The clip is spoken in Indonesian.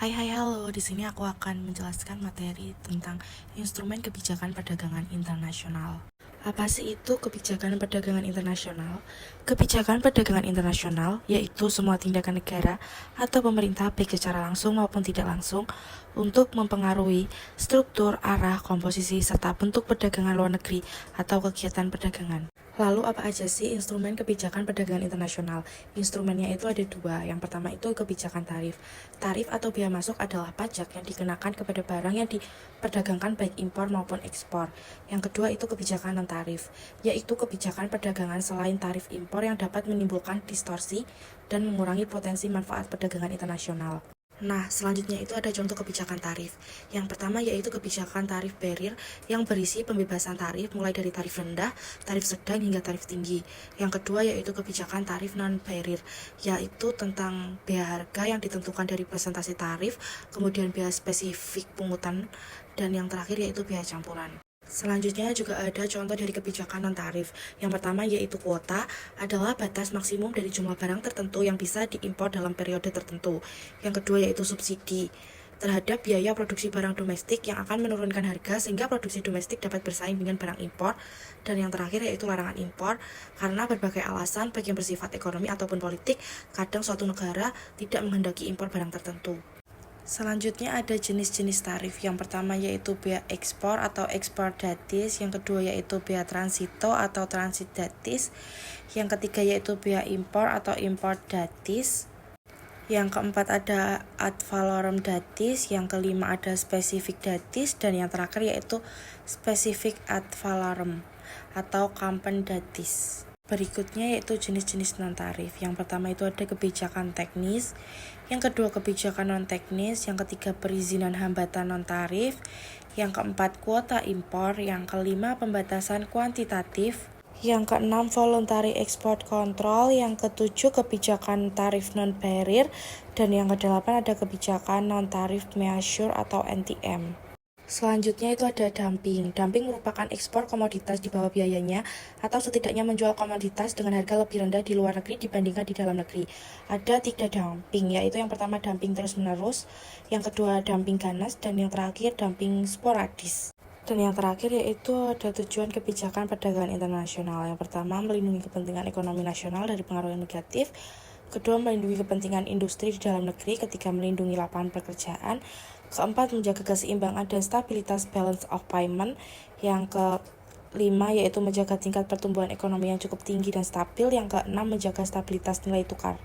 Hai hai halo, di sini aku akan menjelaskan materi tentang instrumen kebijakan perdagangan internasional. Apa sih itu kebijakan perdagangan internasional? Kebijakan perdagangan internasional yaitu semua tindakan negara atau pemerintah baik secara langsung maupun tidak langsung untuk mempengaruhi struktur, arah, komposisi, serta bentuk perdagangan luar negeri atau kegiatan perdagangan. Lalu apa aja sih instrumen kebijakan perdagangan internasional? Instrumennya itu ada dua. Yang pertama itu kebijakan tarif. Tarif atau biaya masuk adalah pajak yang dikenakan kepada barang yang diperdagangkan baik impor maupun ekspor. Yang kedua itu kebijakan non-tarif, yaitu kebijakan perdagangan selain tarif impor yang dapat menimbulkan distorsi dan mengurangi potensi manfaat perdagangan internasional. Nah, selanjutnya itu ada contoh kebijakan tarif. Yang pertama yaitu kebijakan tarif barrier yang berisi pembebasan tarif mulai dari tarif rendah, tarif sedang hingga tarif tinggi. Yang kedua yaitu kebijakan tarif non-barrier, yaitu tentang biaya harga yang ditentukan dari presentasi tarif, kemudian biaya spesifik pungutan, dan yang terakhir yaitu biaya campuran. Selanjutnya juga ada contoh dari kebijakan non-tarif. Yang pertama yaitu kuota adalah batas maksimum dari jumlah barang tertentu yang bisa diimpor dalam periode tertentu. Yang kedua yaitu subsidi terhadap biaya produksi barang domestik yang akan menurunkan harga sehingga produksi domestik dapat bersaing dengan barang impor. Dan yang terakhir yaitu larangan impor karena berbagai alasan baik yang bersifat ekonomi ataupun politik, kadang suatu negara tidak menghendaki impor barang tertentu. Selanjutnya ada jenis-jenis tarif. Yang pertama yaitu bea ekspor atau ekspor datis, yang kedua yaitu bea transito atau transit datis, yang ketiga yaitu bea impor atau impor datis, yang keempat ada ad valorem datis, yang kelima ada spesifik datis, dan yang terakhir yaitu spesifik ad valorem atau kampen datis. Berikutnya yaitu jenis-jenis non-tarif. Yang pertama itu ada kebijakan teknis, yang kedua kebijakan non-teknis, yang ketiga perizinan hambatan non-tarif, yang keempat kuota impor, yang kelima pembatasan kuantitatif, yang keenam voluntary export control, yang ketujuh kebijakan tarif non-barrier, dan yang kedelapan ada kebijakan non-tarif measure atau NTM. Selanjutnya itu ada dumping. Dumping merupakan ekspor komoditas di bawah biayanya atau setidaknya menjual komoditas dengan harga lebih rendah di luar negeri dibandingkan di dalam negeri. Ada 3 dumping, yaitu yang pertama dumping terus-menerus, yang kedua dumping ganas, dan yang terakhir dumping sporadis. Dan yang terakhir yaitu ada tujuan kebijakan perdagangan internasional. Yang pertama melindungi kepentingan ekonomi nasional dari pengaruh yang negatif, kedua melindungi kepentingan industri di dalam negeri, ketiga melindungi lapangan pekerjaan, keempat menjaga keseimbangan dan stabilitas balance of payment, yang kelima yaitu menjaga tingkat pertumbuhan ekonomi yang cukup tinggi dan stabil, yang keenam menjaga stabilitas nilai tukar.